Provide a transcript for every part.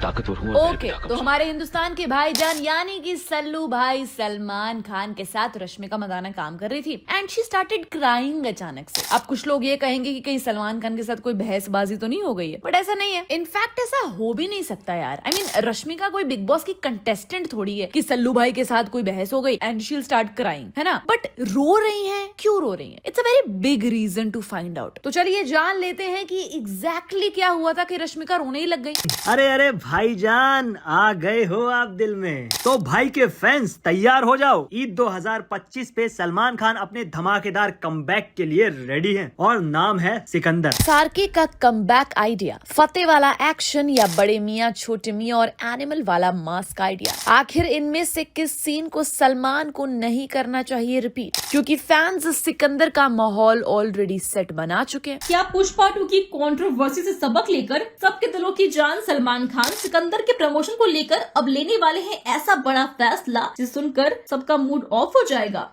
ताकतवर हूँ और ओके, तो हमारे हिंदुस्तान के भाईजान यानी कि सल्लू भाई सलमान खान के साथ रश्मिका मंदाना काम कर रही थी एंड शी स्टार्टेड क्राइंग अचानक से। अब कुछ लोग ये कहेंगे कि कहीं सलमान खान के साथ कोई बहसबाजी तो नहीं हो गई है, बट ऐसा नहीं है। इनफैक्ट ऐसा हो भी नहीं सकता यार। आई मीन रश्मिका कोई बिग बॉस की कंटेस्टेंट थोड़ी है कि सल्लू भाई के साथ कोई बहस हो गई and she will start crying, है ना। बट रो रही है, क्यों रो रही है? It's a very big reason to find out. तो चलिए जान लेते हैं कि एग्जैक्टली क्या हुआ था कि रश्मिका रोने ही लग गई। अरे अरे भाईजान, आ गए हो आप दिल में। तो भाई के फैंस तैयार हो जाओ, ईद 2025 पे सलमान खान अपने धमाकेदार कमबैक के लिए रेडी हैं और नाम है सिकंदर। सार्की का कमबैक आइडिया, फतेह वाला एक्शन या बड़े मियाँ छोटे मियाँ और एनिमल वाला मास्क आइडिया, आखिर इनमें से किस सीन को सलमान को नहीं करना चाहिए रिपीट? क्योंकि फैंस सिकंदर का माहौल ऑलरेडी सेट बना चुके हैं। क्या पुष्पा 2 की कंट्रोवर्सी से सबक लेकर सबके दिलों की जान सलमान खान सिकंदर के प्रमोशन को लेकर अब लेने वाले हैं ऐसा बड़ा फैसला जिसे सुनकर सबका मूड ऑफ हो जाएगा?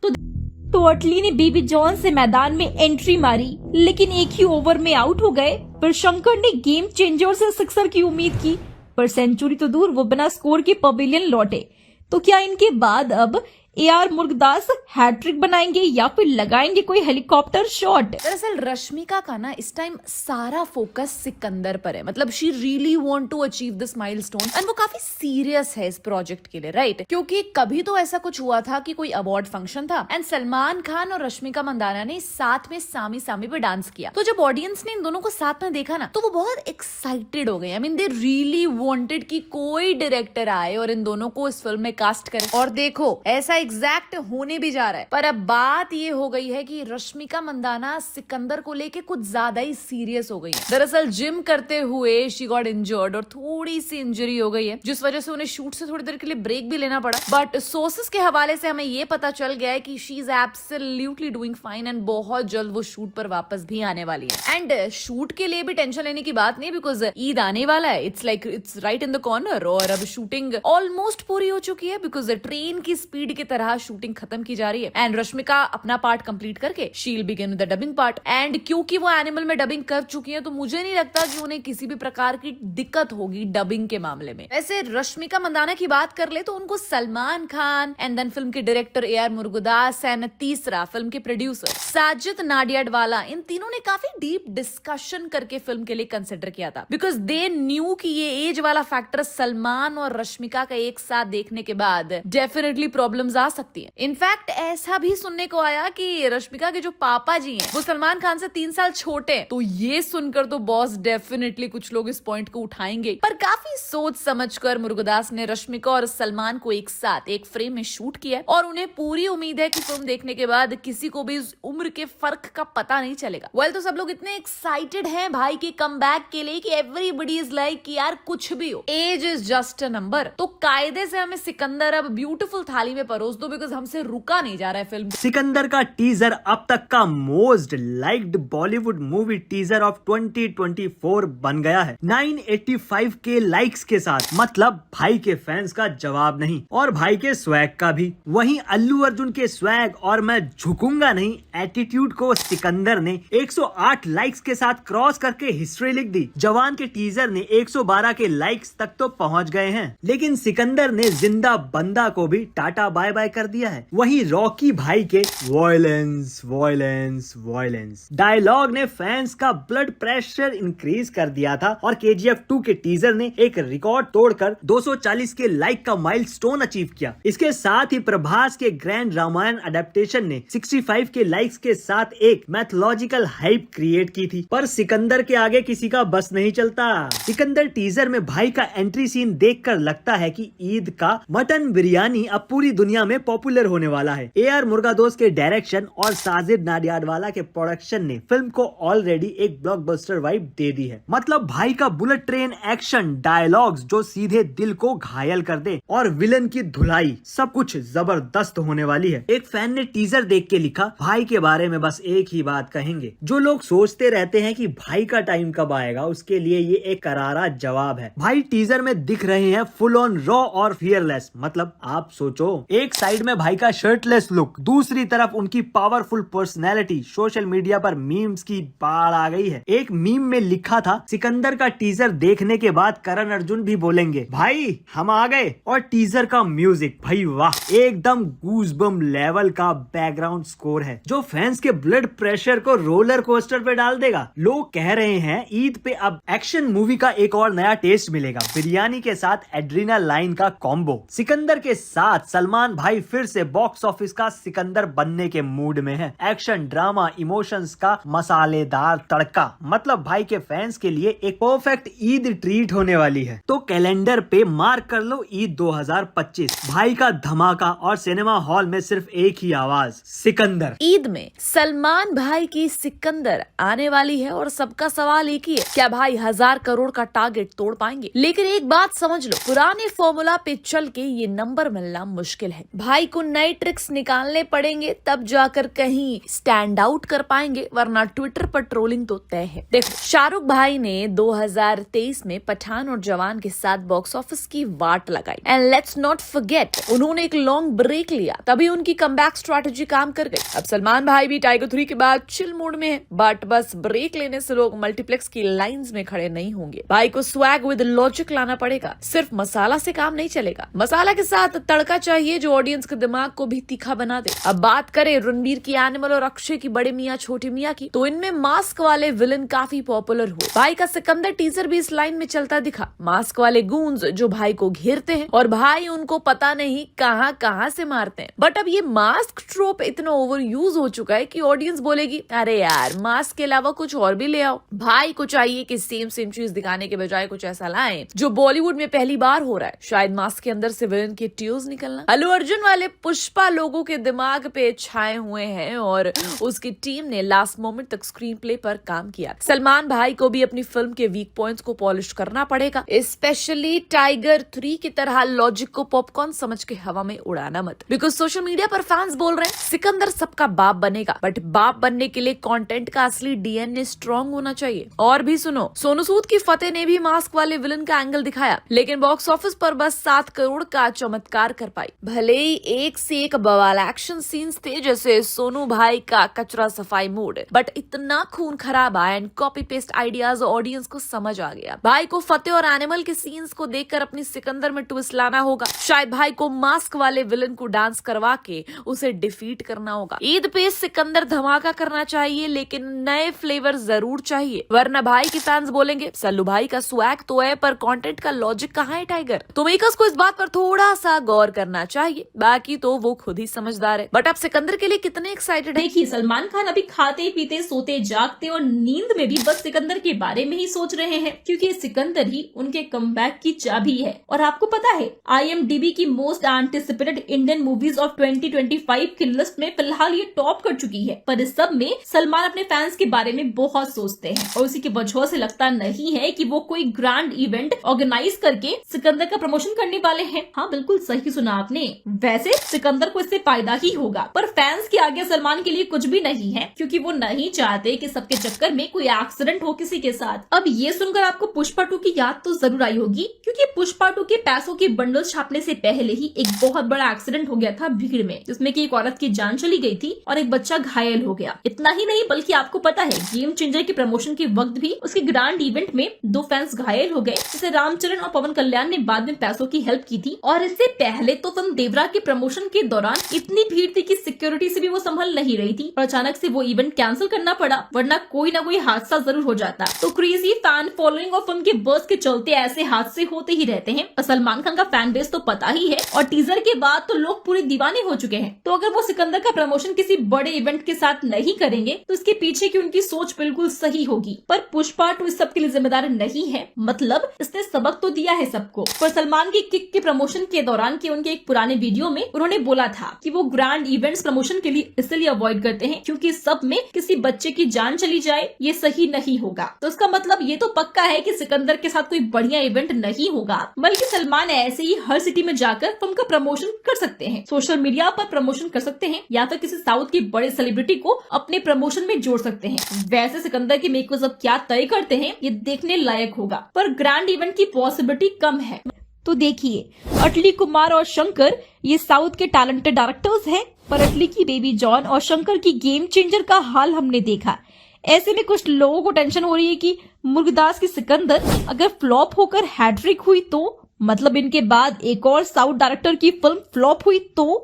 तो अटली ने बेबी जॉन से मैदान में एंट्री मारी, लेकिन एक ही ओवर में आउट हो गए। पर शंकर ने गेम चेंजर से सिक्सर की उम्मीद की, पर सेंचुरी तो दूर, वो बिना स्कोर के पवेलियन लौटे। तो क्या इनके बाद अब AR मुर्गदास हैट्रिक बनाएंगे या फिर लगाएंगे कोई हेलीकॉप्टर शॉट? दरअसल रश्मिका का ना इस टाइम सारा फोकस सिकंदर पर है। मतलब she really want to achieve this milestone एंड वो काफी सीरियस है इस प्रोजेक्ट के लिए, राइट? क्योंकि कभी तो ऐसा कुछ हुआ था कि कोई अवार्ड फंक्शन था एंड सलमान खान और रश्मिका मंदाना ने साथ में सामी सामी पे डांस किया। तो जब ऑडियंस ने इन दोनों को साथ में देखा ना, तो वो बहुत एक्साइटेड हो गए। I mean they really wanted कि कोई डायरेक्टर आए और इन दोनों को इस फिल्म में कास्ट करे। और देखो ऐसा एग्जैक्ट होने भी जा रहा है। पर अब बात ये हो गई है कि रश्मिका मंदाना सिकंदर को लेके कुछ ज्यादा ही सीरियस हो गई है। दरअसल जिम करते हुए शी गॉट इंजर्ड और थोड़ी सी इंजरी हो गई है, जिस वजह से उन्हें शूट से थोड़ी देर के लिए ब्रेक भी लेना पड़ा। बट सोर्सेस के हवाले से हमें ये पता चल गया है कि she is absolutely doing fine and बहुत जल्द वो शूट पर वापस भी आने वाली है। एंड शूट के लिए भी टेंशन लेने की बात नहीं, बिकॉज ईद आने वाला है। It's right in the corner और अब शूटिंग ऑलमोस्ट पूरी हो चुकी है, बिकॉज ट्रेन की स्पीड की तरह शूटिंग खत्म की जा रही है। एंड रश्मिका अपना पार्ट कंप्लीट करके she will begin the dubbing part. And क्योंकि वो एनिमल में डबिंग कर चुकी है, तो मुझे नहीं लगता कि उन्हें किसी भी प्रकार की दिक्कत होगी डबिंग के मामले में। वैसे रश्मिका मंदाना की बात कर ले तो उनको Salman Khan and then film के डायरेक्टर AR मुर्गदास एंड तीसरा फिल्म के प्रोड्यूसर साजिद नाडियाडवाला, इन तीनों ने काफी डीप डिस्कशन करके फिल्म के लिए कंसिडर किया था। बिकॉज दे न्यू कि ये एज वाला फैक्टर सलमान और रश्मिका का एक साथ देखने के बाद डेफिनेटली प्रॉब्लम्स आ सकती है। इनफैक्ट ऐसा भी सुनने को आया कि रश्मिका के जो पापा जी हैं वो सलमान खान से 3 साल छोटे हैं। तो ये सुनकर तो बॉस डेफिनेटली कुछ लोग इस पॉइंट को उठाएंगे। पर काफी सोच समझकर मुर्गदास ने रश्मिका और सलमान को एक साथ एक फ्रेम में शूट किया और उन्हें पूरी उम्मीद है कि फिल्म देखने के बाद किसी को भी इस उम्र के फर्क का पता नहीं चलेगा। वेल तो सब लोग इतने एक्साइटेड हैं भाई के कमबैक के लिए कि एवरीबॉडी इज लाइक कि यार कुछ भी हो, age is just a number. तो कायदे से हमें सिकंदर अब ब्यूटीफुल थाली में परोस दो, बिकॉज हमसे रुका नहीं जा रहा है फिल्म। सिकंदर का टीजर अब तक का most liked Bollywood movie teaser of 2024 बन गया है 985 के लाइक्स के साथ। मतलब भाई के फैंस का जवाब नहीं और भाई के स्वैग का भी। वहीं अल्लू अर्जुन के स्वैग और मैं झुकूंगा नहीं एटीट्यूड को सिकंदर ने 108 लाइक्स के साथ क्रॉस करके हिस्ट्री लिख दी। जवान के टीजर ने 112 के लाइक्स तक तो पहुंच गए हैं, लेकिन सिकंदर ने जिंदा बंदा को भी टाटा बाय बाय कर दिया है। वहीं रॉकी भाई के वॉयलेंस वॉयलेंस वॉयलेंस डायलॉग ने फैंस का ब्लड प्रेशर इंक्रीज कर दिया था और KGF 2 के टीजर ने एक रिकॉर्ड तोड़कर 240 के लाइक का माइलस्टोन अचीव किया। इसके साथ ही प्रभास के ग्रैंड रामायण अडेप्टेशन ने 65 के लाइक्स के साथ एक मैथोलॉजिकल हाइप क्रिएट की थी। पर सिकंदर के आगे किसी का बस नहीं चलता। सिकंदर टीजर में भाई का एंट्री सीन देखकर लगता है कि ईद का मटन बिरयानी अब पूरी दुनिया में पॉपुलर होने वाला है। AR मुर्गदास के डायरेक्शन और साजिद नाडियाडवाला के प्रोडक्शन ने फिल्म को ऑलरेडी एक ब्लॉकबस्टर वाइब दे दी है। मतलब भाई का बुलेट ट्रेन एक्शन, डायलॉग्स जो सीधे दिल को घायल कर दे और विलन की धुलाई, सब कुछ जबरदस्त होने वाली है। एक फैन ने टीजर देख के लिखा, भाई के बारे में बस एक ही बात कहेंगे, जो लोग सोचते रहते हैं कि भाई का टाइम कब आएगा, उसके लिए ये एक करारा जवाब है। भाई टीजर में दिख रहे हैं फुल ऑन रॉ और फियरलेस। मतलब आप सोचो, एक साइड में भाई का शर्टलेस लुक, दूसरी तरफ उनकी पावरफुल पर्सनैलिटी। सोशल मीडिया पर मीम्स की बाढ़ आ गई है। एक मीम में लिखा था, सिकंदर का टीजर देखने के बाद करण अर्जुन भी बोलेंगे भाई हम आ गए। और टीजर का म्यूजिक भाई वाह, एकदम गूज़बम लेवल का बैकग्राउंड स्कोर है जो फैंस के ब्लड प्रेशर को रोलर कोस्टर पे डाल देगा। लोग कह रहे हैं ईद पे अब एक्शन मूवी का एक और नया टेस्ट मिलेगा, बिरयानी के साथ एड्रेनालाइन का कॉम्बो। सिकंदर के साथ सलमान भाई फिर से बॉक्स ऑफिस का सिकंदर बनने के मूड में है। एक्शन, ड्रामा, इमोशंस का मसालेदार तड़का, मतलब भाई के फैंस के लिए एक परफेक्ट ईद ट्रीट होने वाली है। तो कैलेंडर पे मार्क कर लो ईद 2025। भाई का धमाका और सिनेमा हॉल में सिर्फ एक ही आवाज, सिकंदर। ईद में सलमान भाई की सिकंदर आने वाली है और सबका सवाल एक ही है, क्या भाई 1000 करोड़ का टारगेट तोड़ पाएंगे? लेकिन एक बात समझ लो, पुराने फॉर्मूला पे चल के ये नंबर मिलना मुश्किल है। भाई को नए ट्रिक्स निकालने पड़ेंगे, तब जाकर कहीं स्टैंड आउट कर पाएंगे, वरना ट्विटर पर ट्रोलिंग तो तय है। देखो, शाहरुख भाई ने 2023 में पठान और जवान के साथ बॉक्स ऑफिस की वाट लगाई, एंड लेट्स नॉट फॉरगेट उन्होंने एक लॉन्ग ब्रेक लिया, तभी उनकी कमबैक स्ट्रैटेजी काम कर गई। अब सलमान भाई भी टाइगर 3 के बाद चिल मूड में है, बट बस ब्रेक लेने से लोग मल्टीप्लेक्स की लाइंस में खड़े नहीं होंगे। भाई को स्वैग विद लॉजिक लाना पड़ेगा, सिर्फ मसाला से काम नहीं चलेगा। मसाला के साथ तड़का चाहिए जो ऑडियंस के दिमाग को भी तीखा बना दे। अब बात करें रणबीर की एनिमल और अक्षय की बड़े मियाँ छोटे मियाँ की, तो इनमें मास्क वाले विलन काफी पॉपुलर हुए। भाई का सिकंदर टीजर भी इस लाइन में चलता दिखा, मास्क वाले गूंज जो भाई को घेरते हैं और भाई उनको पता नहीं कहां कहां से मारते हैं। बट अब ये मास्क ट्रोप इतना ओवर यूज हो चुका है कि ऑडियंस बोलेगी अरे यार मास्क के अलावा कुछ और भी ले आओ। भाई को चाहिए कि सेम चीज दिखाने के बजाय कुछ ऐसा लाएं जो बॉलीवुड में पहली बार हो रहा है, शायद मास्क के अंदर से विलन के ट्यूज निकलना। अल्लू अर्जुन वाले पुष्पा लोगों के दिमाग पे छाए हुए हैं और उसकी टीम ने लास्ट मोमेंट तक स्क्रीन प्ले पर काम किया। सलमान भाई को भी अपनी फिल्म के वीक पॉइंट्स को पॉलिश करना पड़ेगा, स्पेशली टाइगर 3 की तरह लॉजिक को पॉपकॉर्न समझ के हवा में उड़ाना मत। बिकॉज सोशल मीडिया पर फैंस बोल रहे हैं सिकंदर सबका बाप बनेगा, बट बाप बनने के लिए कंटेंट का असली डीएनए स्ट्रॉन्ग होना चाहिए। और भी सुनो, सोनू सूद की फतेह ने भी मास्क वाले विलन का एंगल दिखाया, लेकिन बॉक्स ऑफिस पर बस 7 करोड़ का चमत्कार कर पाई। भले ही एक से एक बवाल एक्शन सीन्स थे, जैसे सोनू भाई का कचरा सफाई मूड, बट इतना खून खराबा and copy paste ideas audience को समझ आ गया। भाई को फतेह और एनिमल के सीन्स को देखकर अपनी सिकंदर में ट्विस्ट लाना होगा। शायद भाई को मास्क वाले विलन को डांस करवा के उसे डिफीट करना होगा। ईद पे सिकंदर धमाका करना चाहिए, लेकिन नए फ्लेवर जरूर चाहिए, वरना भाई के फैंस बोलेंगे सल्लू भाई का स्वैग तो है पर कंटेंट का लॉजिक कहाँ है टाइगर। तो मेकर्स को इस बात पर थोड़ा सा गौर करना चाहिए, बाकी तो वो खुद ही समझदार है। बट आप सिकंदर के लिए कितने एक्साइटेड है? देखिए, सलमान खान अभी खाते पीते सोते जागते और नींद में भी बस सिकंदर के बारे में ही सोच रहे हैं, क्योंकि सिकंदर ही उनके कमबैक की चाबी है। और आपको पता है, IMDb की most anticipated Indian movies of 2025 की लिस्ट में फिलहाल ये टॉप कर चुकी है। पर इस सब में सलमान अपने फैंस के बारे में बहुत सोचते हैं और उसी की वजह से लगता नहीं है कि वो कोई ग्रैंड इवेंट ऑर्गेनाइज करके सिकंदर का प्रमोशन करने वाले हैं। हाँ, बिल्कुल सही सुना आपने। वैसे सिकंदर को इससे फायदा ही होगा, पर फैंस के आगे सलमान के लिए कुछ भी नहीं है, क्योंकि वो नहीं चाहते कि सबके चक्कर में कोई एक्सीडेंट हो किसी के साथ। अब ये सुनकर आपको पुष्पा 2 की याद तो जरूर आई होगी, क्योंकि पुष्पा 2 के पैसों की बंडल छापने से पहले ही एक बहुत बड़ा एक्सीडेंट हो गया था भीड़ में, जिसमें कि एक औरत की जान चली गई थी और एक बच्चा घायल हो गया। इतना ही नहीं, बल्कि आपको पता है गेम चेंजर के प्रमोशन के वक्त भी उसके ग्रैंड इवेंट में 2 फैंस घायल हो गए, जिसे रामचरण और पवन कल्याण ने बाद में पैसों की हेल्प की थी। और इससे पहले तो फिल्म देवरा के प्रमोशन के दौरान इतनी भीड़ थी कि सिक्योरिटी से भी वो संभल नहीं रही थी और अचानक से वो इवेंट कैंसिल करना पड़ा, वरना कोई ना कोई हादसा जरूर हो जाता। तो क्रेजी फैन फॉलोइंग और फिल्म के बर्स के चलते ऐसे हादसे होते ही रहते हैं। और सलमान खान का फैन बेस तो पता ही है, और टीजर के बाद तो लोग पूरे दीवाने हो चुके हैं। तो अगर वो सिकंदर का प्रमोशन किसी बड़े इवेंट के साथ नहीं करेंगे तो इसके पीछे की उनकी सोच बिल्कुल सही होगी। पर पुष्पा 2 इस सब के लिए जिम्मेदार नहीं है, मतलब इसने सबक तो दिया है सबको। पर सलमान की किक के प्रमोशन के दौरान के उनके एक पुराने वीडियो में उन्होंने बोला था कि वो ग्रैंड इवेंट्स प्रमोशन के लिए इसलिए अवॉइड करते हैं क्योंकि सब में किसी बच्चे की जान चली जाए ये सही नहीं होगा। तो इसका मतलब ये तो पक्का है कि सिकंदर के साथ कोई बढ़िया इवेंट नहीं होगा, बल्कि सलमान ऐसे ही हर सिटी में जाकर फिल्म का प्रमोशन कर सकते हैं, सोशल मीडिया पर प्रमोशन कर सकते हैं, या फिर किसी साउथ की बड़े सेलिब्रिटी को अपने प्रमोशन में जोड़ सकते हैं। वैसे सिकंदर के मेकर्स अब क्या तय करते हैं ये देखने लायक होगा, पर ग्रैंड इवेंट की पॉसिबिलिटी कम है। तो देखिए, अटली कुमार और शंकर ये साउथ के टैलेंटेड डायरेक्टर्स हैं, पर अटली की बेबी जॉन और शंकर की गेम चेंजर का हाल हमने देखा। ऐसे में कुछ लोगों को टेंशन हो रही है कि मुर्गदास की सिकंदर अगर फ्लॉप होकर हैट्रिक हुई तो, मतलब इनके बाद एक और साउथ डायरेक्टर की फिल्म फ्लॉप हुई तो।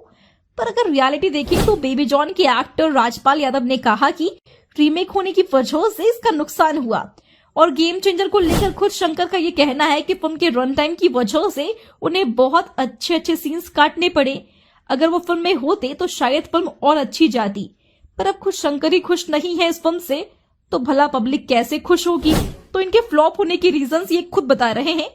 पर अगर रियलिटी देखें तो बेबी जॉन के एक्टर राजपाल यादव ने कहा कि रीमेक होने की वजह से इसका नुकसान हुआ, और गेम चेंजर को लेकर खुद शंकर का ये कहना है कि फिल्म के रन टाइम की वजह से उन्हें बहुत अच्छे सीन्स काटने पड़े। अगर वो फिल्म में होते तो शायद फिल्म और अच्छी जाती, पर अब खुद शंकर ही खुश नहीं है इस फिल्म से, तो भला पब्लिक कैसे खुश होगी। तो इनके फ्लॉप होने के रीजंस ये खुद बता रहे हैं,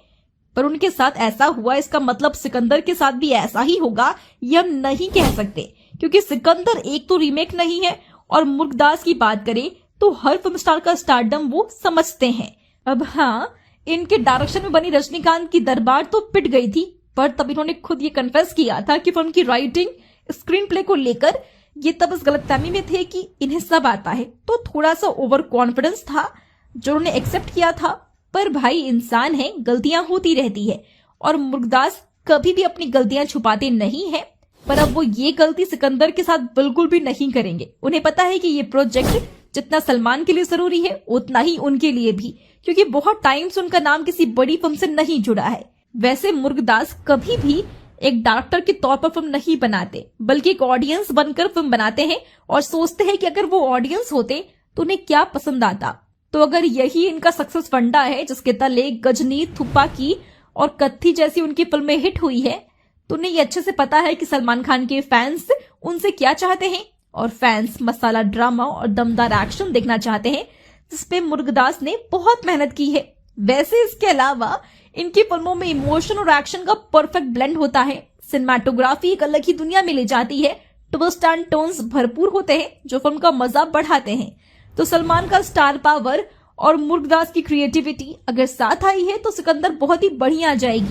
पर उनके साथ ऐसा हुआ इसका मतलब सिकंदर के साथ भी ऐसा ही होगा ये हम नहीं कह सकते, क्योंकि सिकंदर एक तो रीमेक नहीं है, और मुर्गदास की बात करें तो हर फिल्म स्टार का स्टारडम वो समझते हैं। अब हाँ, इनके डायरेक्शन में बनी रजनीकांत की दरबार तो पिट गई थी, पर तब इन्होंने खुद ये कन्फेस किया था कि फिल्म की राइटिंग, स्क्रीन प्ले को लेकर ये तब इस गलतफहमी में थे कि इन्हें सब आता है, तो थोड़ा सा ओवर कॉन्फिडेंस था जो उन्होंने एक्सेप्ट किया था। पर भाई इंसान है, गलतियां होती रहती है, और मुर्गदास कभी भी अपनी गलतियां छुपाते नहीं है। पर अब वो ये गलती सिकंदर के साथ बिल्कुल भी नहीं करेंगे। उन्हें पता है कि ये प्रोजेक्ट जितना सलमान के लिए जरूरी है उतना ही उनके लिए भी, क्योंकि बहुत टाइम से उनका नाम किसी बड़ी फिल्म से नहीं जुड़ा है। वैसे मुर्गदास कभी भी एक डायरेक्टर के तौर पर फिल्म नहीं बनाते, बल्कि एक ऑडियंस बनकर फिल्म बनाते हैं और सोचते हैं कि अगर वो ऑडियंस होते तो उन्हें क्या पसंद आता। तो अगर यही इनका सक्सेस फंडा है, जिसके तले गजनी, थुप्पाकी और कत्थी जैसी उनकी फिल्में हिट हुई है, तो उन्हें ये अच्छे से पता है कि सलमान खान के फैंस उनसे क्या चाहते हैं, और फैंस मसाला ड्रामा और दमदार एक्शन देखना चाहते हैं, जिसपे मुर्गदास ने बहुत मेहनत की है। वैसे इसके अलावा इनकी फिल्मों में इमोशन और एक्शन का परफेक्ट ब्लेंड होता है। सिनेमाटोग्राफी एक अलग ही दुनिया में ले जाती है, ट्विस्ट एंड टर्न्स भरपूर होते हैं जो फिल्म का मजा बढ़ाते हैं। तो सलमान का स्टार पावर और मुर्गदास की क्रिएटिविटी अगर साथ आई है तो सिकंदर बहुत ही बढ़िया जाएगी।